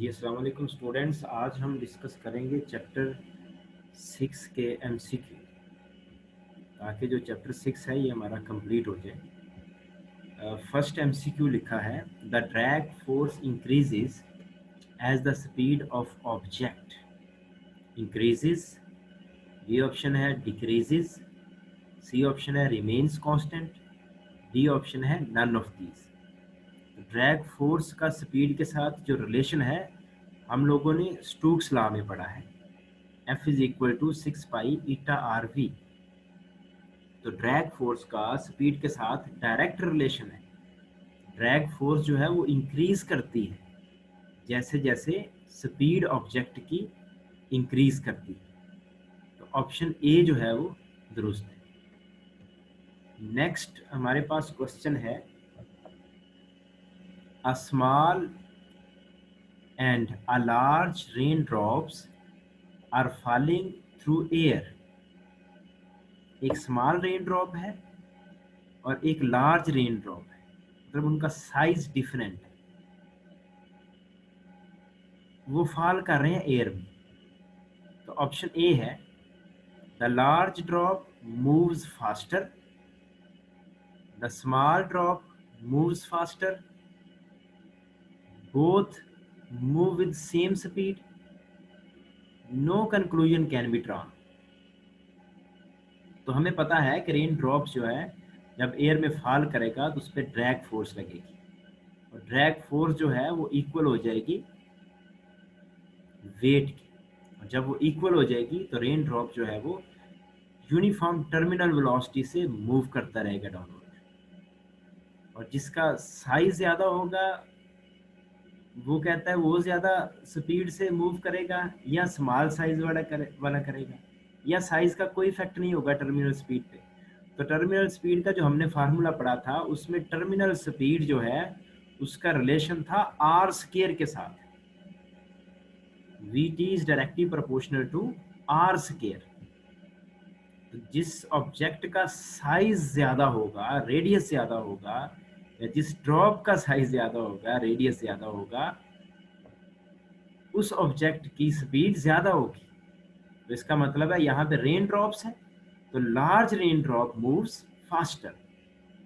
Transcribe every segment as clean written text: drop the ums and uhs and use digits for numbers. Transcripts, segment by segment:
जी अस्सलाम वालेकुम स्टूडेंट्स। आज हम डिस्कस करेंगे चैप्टर 6 के एमसीक्यू, ताकि जो चैप्टर 6 है ये हमारा कंप्लीट हो जाए। फर्स्ट एमसीक्यू लिखा है, the drag force increases as the speed of object increases. B option है डिक्रीजेज, सी ऑप्शन है रिमेन्स कांस्टेंट, डी ऑप्शन है none of these. Drag force का स्पीड के साथ जो रिलेशन है हम लोगों ने स्टोक्स लॉ में पढ़ा है, F is equal to 6 pi eta r v. तो ड्रैग फोर्स का स्पीड के साथ डायरेक्ट रिलेशन है। ड्रैग फोर्स जो है वो इंक्रीज करती है जैसे जैसे स्पीड ऑब्जेक्ट की इंक्रीज करती है। तो ऑप्शन ए जो है वो दुरुस्त है। नेक्स्ट हमारे पास क्वेश्चन है, a small and a large rain drops are falling through air. एक स्मॉल रेन ड्रॉप है और एक लार्ज रेन ड्रॉप है, मतलब उनका साइज डिफरेंट है, वो फॉल कर रहे हैं एयर में। तो ऑप्शन ए है, the large drop moves faster, the small drop moves faster, both move with same speed, no conclusion can be drawn. तो हमें पता है कि रेन ड्रॉप्स जो है जब एयर में फॉल करेगा तो उस पर ड्रैग फोर्स लगेगी, और ड्रैग फोर्स जो है वो इक्वल हो जाएगी वेट की। और जब वो इक्वल हो जाएगी तो रेन ड्रॉप जो है वो यूनिफॉर्म टर्मिनल वेलोसिटी से मूव करता रहेगा डाउनवर्ड। और जिसका साइज ज़्यादा होगा वो कहता है वो ज़्यादा स्पीड से मूव करेगा, या स्मॉल साइज वाला करेगा, या साइज का कोई इफेक्ट नहीं होगा टर्मिनल स्पीड पे। तो टर्मिनल स्पीड का जो हमने फार्मूला पढ़ा था उसमें टर्मिनल स्पीड जो है उसका रिलेशन था आर स्क्वायर के साथ। V t is directly proportional to r square. तो जिस ऑब्जेक्ट का साइज ज्यादा होगा, रेडियस ज्यादा होगा, या जिस ड्रॉप का साइज ज्यादा होगा, रेडियस ज्यादा होगा, उस ऑब्जेक्ट की स्पीड ज्यादा होगी। तो इसका मतलब है यहाँ पे रेन ड्रॉप्स है तो large rain drop moves faster.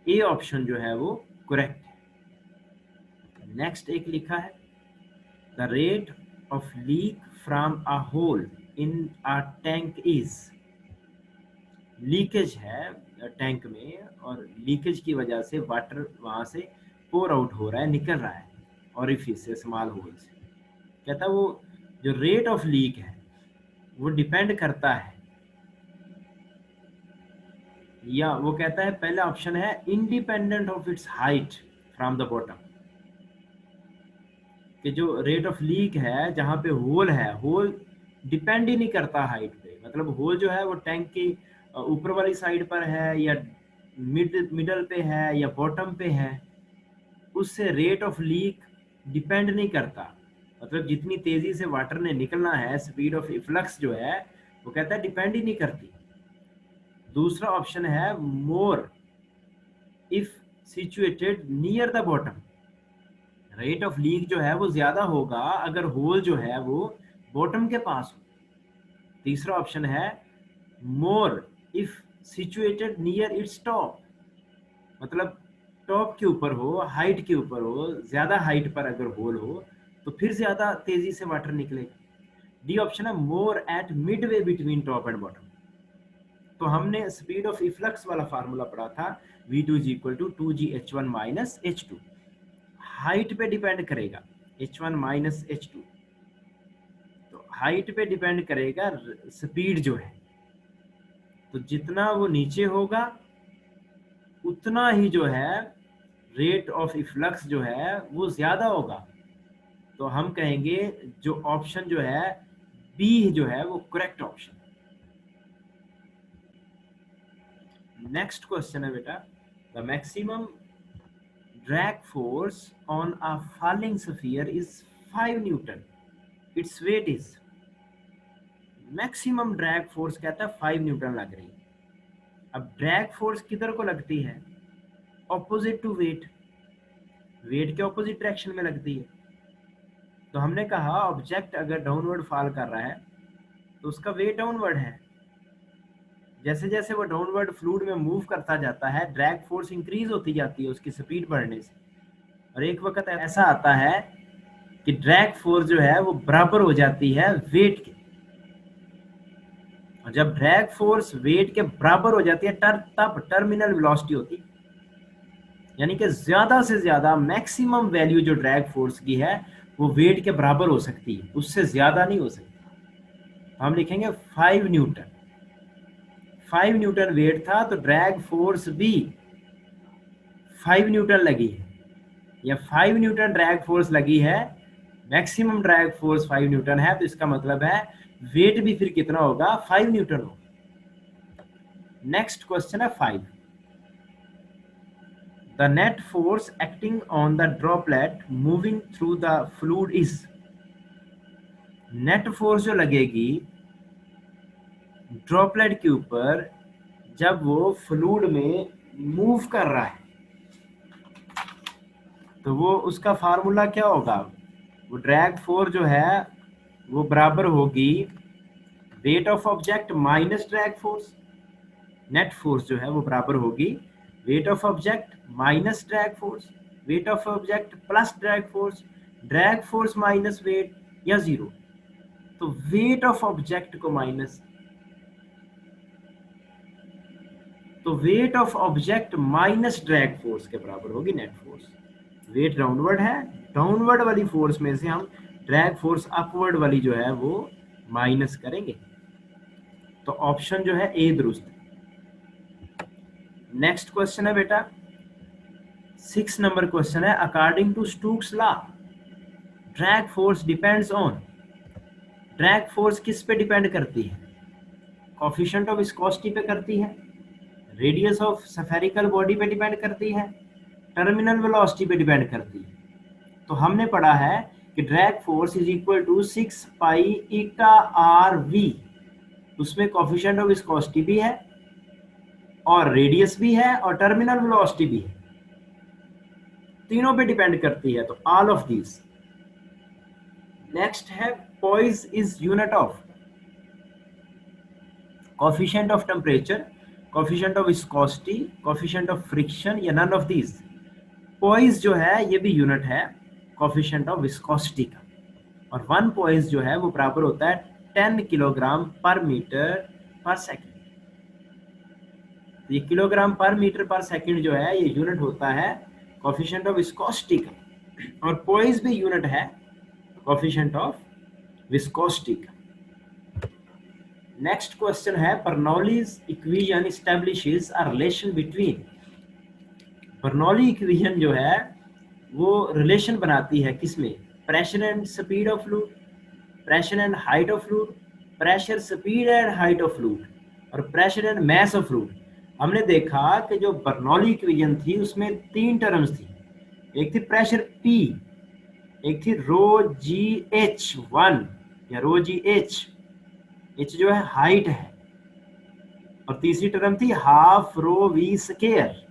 A option जो है वो करेक्ट है। नेक्स्ट एक लिखा है, the rate of leak from a hole in a tank is. Leakage है टैंक में और लीकेज की वजह से वाटर वहां से पोर आउट हो रहा है, निकल रहा है ऑरिफिस से, स्मॉल होल से। कहता है वो जो रेट ऑफ लीक है वो डिपेंड करता है, या वो कहता है पहला ऑप्शन है independent of its height from the bottom. कि जो रेट ऑफ लीक है जहां पे होल है, होल डिपेंड ही नहीं करता हाइट पे। मतलब होल जो है वो टैंक की ऊपर वाली साइड पर है, या मिडल पे है, या बॉटम पे है, उससे रेट ऑफ लीक डिपेंड नहीं करता। मतलब जितनी तेजी से वाटर ने निकलना है, स्पीड ऑफ इफ्लक्स जो है वो कहता है डिपेंड ही नहीं करती। दूसरा ऑप्शन है more if situated near the bottom. Rate of leak जो है वो ज्यादा होगा अगर होल जो है वो बॉटम के पास हो। तीसरा ऑप्शन है more if situated near its top. मतलब टॉप के ऊपर हो, हाइट के ऊपर हो, ज्यादा हाइट पर अगर होल हो तो फिर ज्यादा तेजी से वाटर निकलेगा। डी ऑप्शन है more at mid way between top and bottom. तो हमने स्पीड ऑफ इफ्लक्स वाला फार्मूला पढ़ा था, v2 is equal to 2g h1 minus h2। Height पे डिपेंड करेगा h1 माइनस h2। तो हाइट पे डिपेंड करेगा स्पीड जो है, तो जितना वो नीचे होगा उतना ही जो है रेट ऑफ इफ्लक्स जो है वो ज्यादा होगा। तो हम कहेंगे जो ऑप्शन जो है बी जो है वो करेक्ट ऑप्शन। नेक्स्ट क्वेश्चन है बेटा, the maximum drag force on a falling sphere is 5 Newton. Its weight is। Maximum drag force कहता है 5 न्यूटन लग रही है। अब ड्रैग फोर्स किधर को लगती है? Opposite to weight. वेट के ऑपोजिट डायरेक्शन में लगती है। तो हमने कहा ऑब्जेक्ट अगर डाउनवर्ड फॉल कर रहा है तो उसका वेट डाउनवर्ड है। जैसे जैसे वो डाउनवर्ड फ्लूइड में मूव करता जाता है ड्रैग फोर्स इंक्रीज होती जाती है उसकी स्पीड बढ़ने से, और एक वक्त ऐसा आता है कि ड्रैग फोर्स जो है वो बराबर हो जाती है वेट के। और जब ड्रैग फोर्स वेट के बराबर हो जाती है तब टर्मिनल वेलोसिटी होती है, यानी कि ज्यादा से ज्यादा मैक्सिमम वैल्यू जो ड्रैग फोर्स की है वो वेट के बराबर हो सकती है, उससे ज्यादा नहीं हो सकती। हम लिखेंगे 5 न्यूटन। 5 न्यूटन वेट था तो ड्रैग फोर्स भी 5 न्यूटन लगी है, या 5 न्यूटन ड्रैग फोर्स लगी है, मैक्सिमम ड्रैग फोर्स 5 न्यूटन है, तो इसका मतलब है वेट भी फिर कितना होगा, 5 न्यूटन होगा। नेक्स्ट क्वेश्चन है 5। The net force acting on the droplet moving through the fluid is. Net force जो लगेगी ड्रॉपलेट के ऊपर जब वो फ्लूइड में मूव कर रहा है, तो वो उसका फार्मूला क्या होगा, वो ड्रैग फोर्स जो है वो बराबर होगी weight of object minus drag force. Net force जो है वो बराबर होगी weight of object minus drag force, weight of object plus drag force minus weight, या जीरो। तो वेट ऑफ ऑब्जेक्ट को माइनस, तो weight of object minus drag force के बराबर होगी नेट फोर्स। वेट डाउनवर्ड है, डाउनवर्ड वाली फोर्स में से हम ड्रैग फोर्स अपवर्ड वाली जो है वो माइनस करेंगे। तो ऑप्शन जो है ए दुरुस्त है। नेक्स्ट क्वेश्चन है बेटा 6 नंबर क्वेश्चन है, according to Stokes law drag force depends on. Drag force किस पे डिपेंड करती है, कोफिशिएंट ऑफ विस्कोसिटी पे करती है, रेडियस ऑफ स्फेरिकल बॉडी पे डिपेंड करती है, टर्मिनल वेलोसिटी पे डिपेंड करती है। तो हमने पढ़ा है कि drag force is equal to 6 pi eta r v, उसमें कोफिशिएंट ऑफ विस्कोसिटी भी है और रेडियस भी है और टर्मिनल वेलोसिटी भी है, तीनों पे डिपेंड करती है, तो ऑल ऑफ दीज। नेक्स्ट है poise is unit of coefficient of temperature, coefficient of viscosity, coefficient of friction, या नन ऑफ दीज। पॉइज जो है ये भी यूनिट है कोफिशिएंट ऑफ विस्कोसिटी का, और 1 पॉइज जो है वो बराबर होता है 10 किलोग्राम पर मीटर पर सेकंड। ये किलोग्राम पर मीटर पर सेकंड जो है ये यूनिट होता है कोफिशिएंट ऑफ विस्कोसिटी का, और पॉइज भी यूनिट है कोफिशिएंट ऑफ विस्कोसिटी का। नेक्स्ट क्वेश्चन है Bernoulli's equation establishes a relation between. Bernoulli equation जो है वो रिलेशन बनाती है किसमें, pressure and speed of fluid, pressure and height of fluid, pressure speed and height of fluid, और pressure and mass of fluid. हमने देखा कि जो बर्नौली इक्वेशन थी उसमें 3 टर्म्स थी, एक थी प्रेशर P, एक थी रो जी एच 1 या रो जी एच, एच जो है हाइट है, और तीसरी टर्म थी हाफ रो वी स्केयर।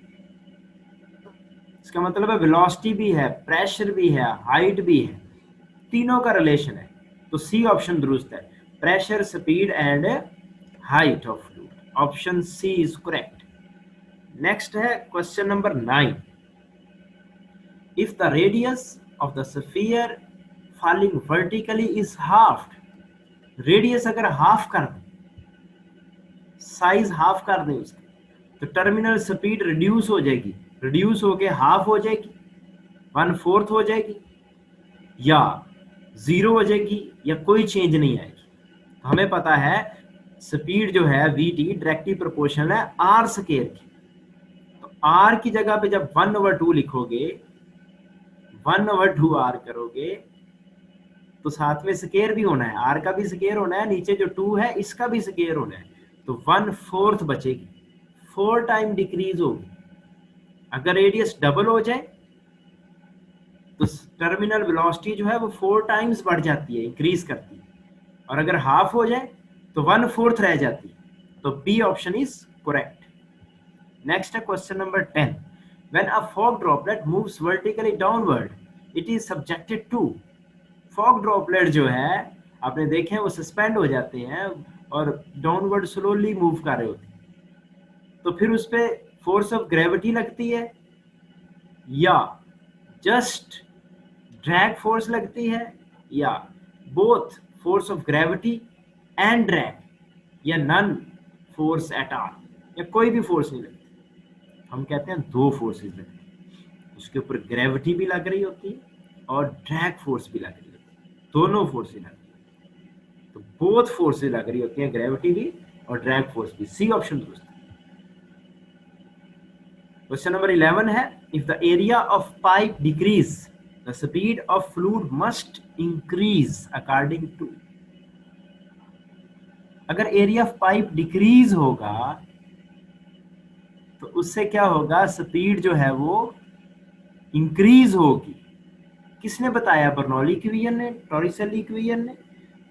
इसका मतलब है वेलोसिटी भी है, प्रेशर भी है, हाइट भी है, तीनों का रिलेशन है। तो सी ऑप्शन दुरुस्त है, pressure speed and height of fluid, option C is correct. Next है question number 9। If the radius of the sphere falling vertically is half, radius अगर हाफ कर दें, साइज हाफ कर दें उसकी, तो टर्मिनल स्पीड रिड्यूस हो जाएगी, रिड्यूस होके हाफ हो जाएगी, 1/4 हो जाएगी, या 0 हो जाएगी, या कोई चेंज नहीं आएगी। तो हमें पता है स्पीड जो है वी टी डायरेक्टली प्रोपोर्शनल है आर स्केयर की, तो आर की जगह पे जब 1/2 लिखोगे, 1/2 आर करोगे, तो साथ में स्केयर भी होना है, आर का भी स्केयर होना है, नीचे जो 2 है इसका भी स्केयर होना है, तो 1/4 बचेगी, 4 टाइम डिक्रीज होगी। अगर रेडियस डबल हो जाए तो टर्मिनल वेलोसिटी जो है वो 4 टाइम्स बढ़ जाती है, इंक्रीज करती है, और अगर हाफ हो जाए तो 1/4 रह जाती है, तो B option is correct. Next है question number 10। When a fog droplet moves vertically downward it is subjected to fog droplet जो है आपने देखे हैं वो सस्पेंड हो जाते हैं और डाउनवर्ड स्लोली मूव कर रहे होते हैं, तो फिर उस पर फोर्स ऑफ ग्रेविटी लगती है या जस्ट ड्रैग फोर्स लगती है या both force of gravity and drag या नन फोर्स एट ऑल या कोई भी फोर्स नहीं लगती। हम कहते हैं दो फोर्सेस लगती हैं, उसके ऊपर ग्रेविटी भी लग रही होती है और ड्रैग फोर्स भी लग रही होती है, दोनों फोर्सेस लग रही होती है, तो बोथ फोर्सेस लग रही होती हैं, ग्रेविटी भी और ड्रैग फोर्स भी। सी ऑप्शन दुरुस्त है। क्वेश्चन नंबर 11 है, if the area of pipe decrease the speed of fluid must increase according to. अगर एरिया ऑफ पाइप डिक्रीज होगा तो उससे क्या होगा, स्पीड जो है वो इंक्रीज होगी। किसने बताया, बर्नौली इक्वेशन ने, टॉरिसेली इक्वेशन ने,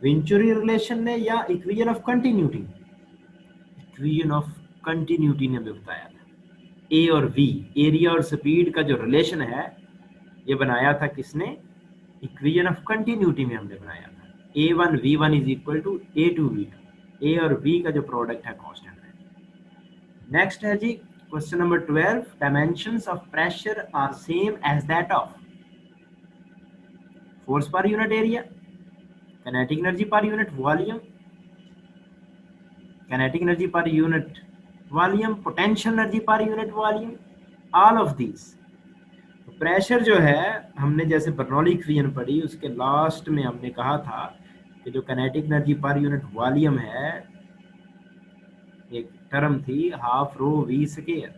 वेंचुरी रिलेशन ने या equation of continuity? Equation of continuity ने भी बताया था। ए और वी, एरिया और स्पीड का जो रिलेशन है ये बनाया था किसने, इक्वेशन ऑफ कंटिन्यूटी में हमने बनाया था। A1 V1 is equal to A2 V2, ए और बी का जो प्रोडक्ट है कांस्टेंट है। नेक्स्ट है जी question number 12, dimensions of pressure are same as that of force per unit area, kinetic energy per unit volume, kinetic energy per unit volume, potential energy per unit volume, all of these. Pressure जो है हमने जैसे Bernoulli equation पढ़ी उसके last में हमने कहा था कि जो kinetic energy per unit volume है, एक टर्म थी हाफ रो वी स्क्वायर,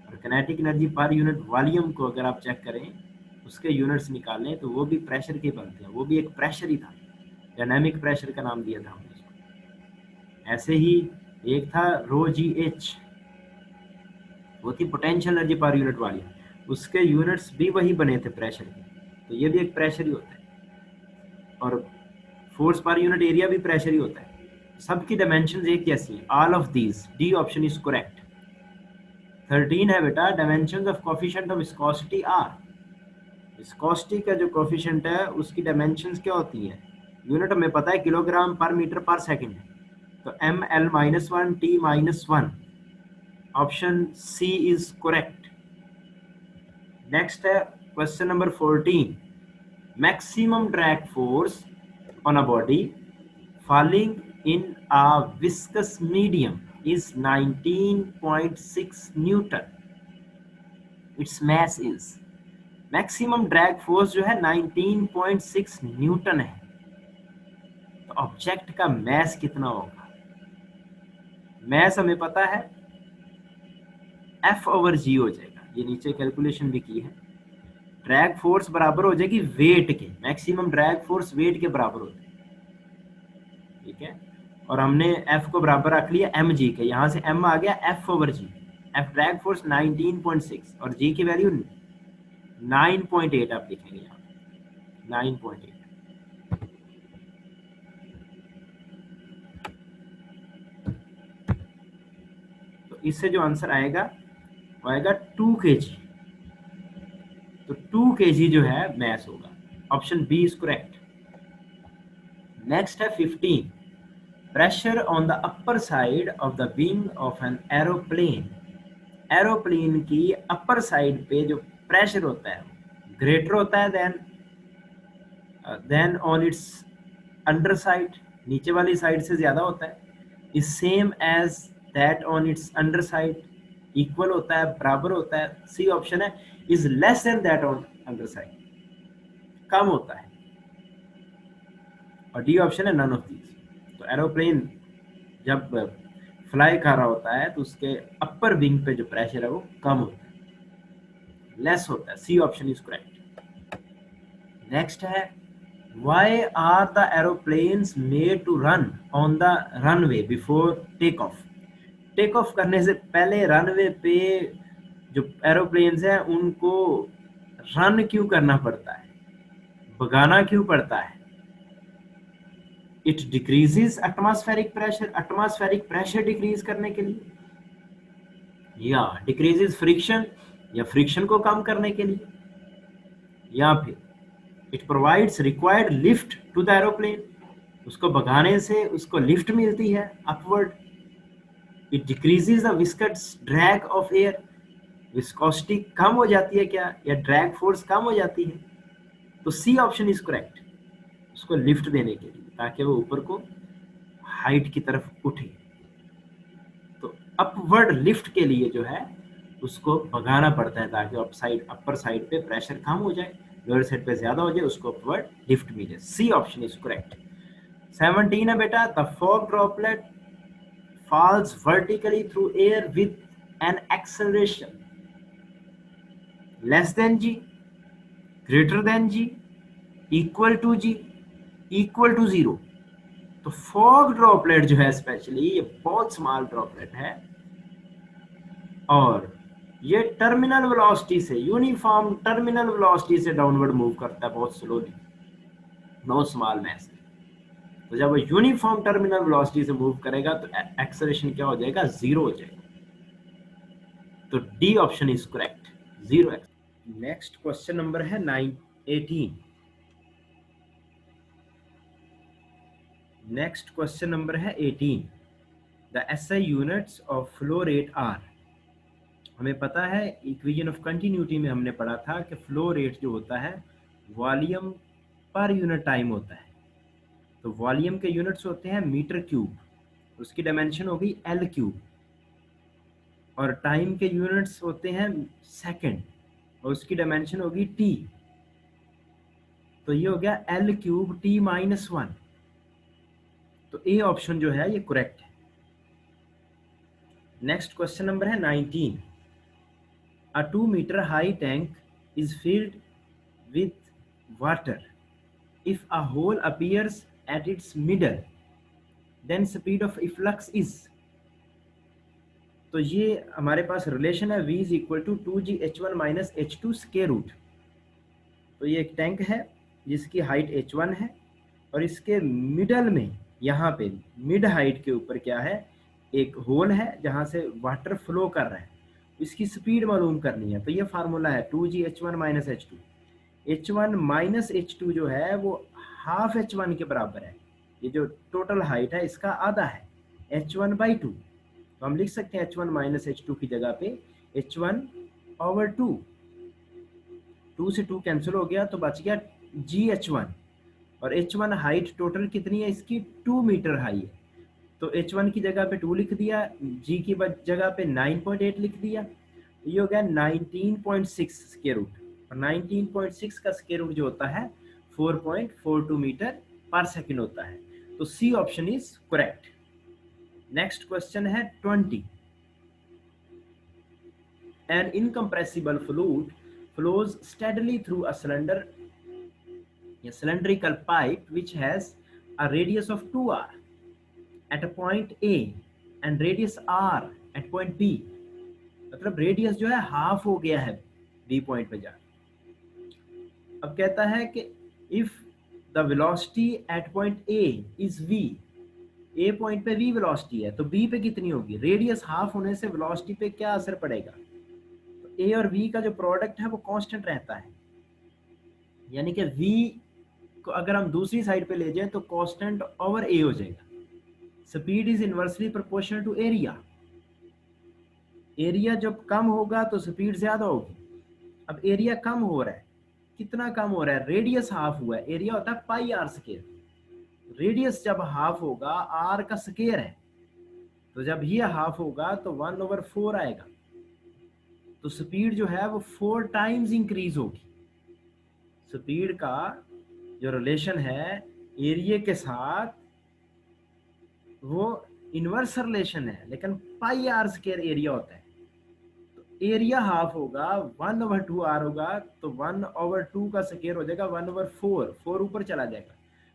और kinetic energy per unit volume को अगर आप चेक करें उसके यूनिट्स निकालें तो वो भी प्रेशर के बनते हैं, वो भी एक प्रेशर ही था, डायनामिक प्रेशर का नाम दिया था हमने उसको। ऐसे ही एक था रो जी एच, वो थी potential energy per unit volume, उसके यूनिट्स भी वही बने थे प्रेशर के, तो ये भी एक प्रेशर ही होता है। और फोर्स पर यूनिट एरिया भी प्रेशर ही होता है। सबकी डायमेंशंस एक जैसी हैं, all of these, D option is correct. 13 है बेटा, dimensions of coefficient of viscosity are. Viscosity का जो कोएफिशिएंट है उसकी डायमेंशंस क्या होती हैं, यूनिट हमें पता है किलोग्राम पर मीटर पर सेकंड है, तो ml-1 t-1, option C is correct. Next है question number 14, maximum drag force on a body falling in a viscous medium is 19.6 Newton. Its mass is, maximum drag force जो है 19.6 Newton है, तो object का mess कितना होगा? Mess हमें पता है F/g हो जाएगा, ये नीचे कैलकुलेशन भी की है। ड्रैग फोर्स बराबर हो जाएगी वेट के, मैक्सिमम ड्रैग फोर्स वेट के बराबर हो जाएगी, ठीक है। और हमने F को बराबर रख लिया mg के, यहाँ से m आ गया F/g, F ड्रैग फोर्स 19.6 और g की वैल्यू 9.8 आप लिखेंगे यहाँ, 9.8। तो इससे जो आंसर आएगा वो आएगा 2 kg, तो 2 kg जो है मैस होगा, option B is correct. Next है 15, pressure on the upper side of the wing of an aeroplane. Aeroplane की अपर साइड पे जो प्रेशर होता है ग्रेटर होता है then on its under side, नीचे वाली साइड से ज्यादा होता है, is same as that on its under side, equal होता है, बराबर होता है। सी ऑप्शन है, is less than that on under side, कम होता है। और डी ऑप्शन है नन ऑफ दीज। तो एरोप्लेन जब फ्लाई कर रहा होता है तो उसके अपर विंग पे जो प्रेशर है वो कम होता है, लेस होता है। C option is correct. Next है, why are the aeroplanes made to run on the runway before take off. Take off करने से पहले रनवे पे जो एरोप्लेन्स हैं उनको रन क्यों करना पड़ता है, भगाना क्यों पड़ता है? It decreases atmospheric pressure, atmospheric pressure decrease करने के लिए, या डिक्रीजेस फ्रिक्शन, या फ्रिक्शन को कम करने के लिए, या फिर it provides required lift to the aeroplane, उसको भगाने से उसको लिफ्ट मिलती है upward. It decreases the viscous drag of air, viscosity कम हो जाती है क्या, या ड्रैग फोर्स कम हो जाती है। तो सी ऑप्शन इज करेक्ट, उसको लिफ्ट देने के लिए ताकि वो ऊपर को हाइट की तरफ उठे। तो अपवर्ड लिफ्ट के लिए जो है उसको भगाना पड़ता है ताकि अपर साइड पे प्रेशर कम हो जाए, लोअर साइड पे ज्यादा हो जाए, उसको अपवर्ड लिफ्ट मिले। सी ऑप्शन इज करेक्ट। 17 है बेटा, the fog droplet falls vertically through air with an acceleration less than g, greater than g, equal to g, equal to 0। तो फॉग ड्रॉपलेट जो है स्पेशली ये बहुत स्मॉल ड्रॉपलेट है और ये टर्मिनल वेलोसिटी से, यूनिफॉर्म टर्मिनल वेलोसिटी से डाउनवर्ड मूव करता है बहुत स्लोली, नो स्मॉल मैस। तो जब वो यूनिफॉर्म टर्मिनल वेलोसिटी से मूव करेगा तो एक्सेलरेशन क्या हो जाएगा, 0 हो जाएगा। तो D option is correct, 0। Next question number है 18। नेक्स्ट क्वेश्चन नंबर है 18। The SI units of flow rate are. हमें पता है इक्वेशन ऑफ कंटिन्यूटी में हमने पढ़ा था कि फ्लो रेट जो होता है वॉल्यूम पर यूनिट टाइम होता है। तो वॉल्यूम के यूनिट्स होते हैं मीटर क्यूब, उसकी डायमेंशन होगी एल क्यूब, और टाइम के यूनिट्स होते हैं सेकंड और उसकी डायमेंशन होगी टी। तो ये हो गया एल क्यूब टी माइनस 1। तो ए ऑप्शन जो है ये करेक्ट है। नेक्स्ट क्वेश्चन नंबर है 19। A 2 metre high tank is filled with water if a hole appears at its middle then speed of efflux is। तो ये हमारे पास रिलेशन है v is equal to 2g h1 minus h2 square root. तो ये एक tank है जिसकी हाइट h1 है और इसके मिडल में यहाँ पे मिड हाइट के ऊपर क्या है, एक होल है जहाँ से वाटर फ्लो कर रहा है, इसकी स्पीड मालूम करनी है। तो ये फार्मूला है 2g h1 minus h2। h1 minus h2 जो है वो हाफ h1 के बराबर है, ये जो टोटल हाइट है इसका आधा है, h1/2। तो हम लिख सकते हैं h1 माइनस h2 की जगह पे h1/2। 2 से 2 कैंसिल हो गया तो बच गया gh1, और h1 हाइट टोटल कितनी है इसकी, 2 मीटर हाई है। तो h1 की जगह पे 2 लिख दिया, g की जगह पे 9.8 लिख दिया। तो ये हो गया 19.6 स्क्वायर रूट, और 19.6 का स्क्वायर रूट जो होता है 4.42 मीटर पर सेकंड होता है। तो C option is correct. Next question है 20। An incompressible fluid flows steadily through a cylindrical pipe which has a radius of 2r at a point A and radius r at point B। मतलब radius जो है half हो गया है B point पे जा। अब कहता है कि if the velocity at point A is v, A point पे v वेलोसिटी है तो b पे कितनी होगी, रेडियस हाफ होने से वेलोसिटी पे क्या असर पड़ेगा। तो a और v का जो प्रोडक्ट है वो कांस्टेंट रहता है, यानी कि v को अगर हम दूसरी साइड पे ले जाएं तो कांस्टेंट ओवर a हो जाएगा। Speed is inversely proportional to area, area जब कम होगा तो स्पीड ज्यादा होगी। अब एरिया कम हो रहा है, कितना कम हो रहा है, रेडियस हाफ हुआ है, एरिया होता है पाई आर स्क्वायर, रेडियस जब हाफ होगा आर का स्क्वायर है, तो जब ये हाफ होगा तो 1/4 आएगा। तो स्पीड जो है वो 4 टाइम्स इंक्रीज होगी। स्पीड का जो रिलेशन है एरिया के साथ वो इनवर्स रिलेशन है, लेकिन पाई आर स्क्वायर एरिया होता है। तो एरिया हाफ होगा 1/2 आर होगा, तो 1/2 का स्क्वायर हो जाएगा 1/4, 4 ऊपर चला जाएगा।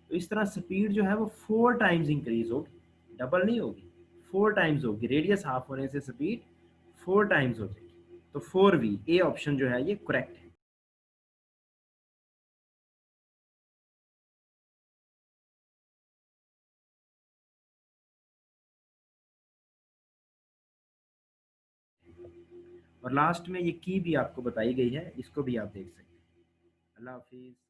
तो इस तरह स्पीड जो है वो 4 टाइम्स इंक्रीज होगी, डबल नहीं होगी, 4 टाइम्स होगी। रेडियस हाफ होने से स्पीड 4 टाइम्स हो जाएगी। तो 4v, ए ऑप्शन जो है ये करेक्ट है। और लास्ट में ये की भी आपको बताई गई है, इसको भी आप देख सकते हैं। अल्लाह हाफिज।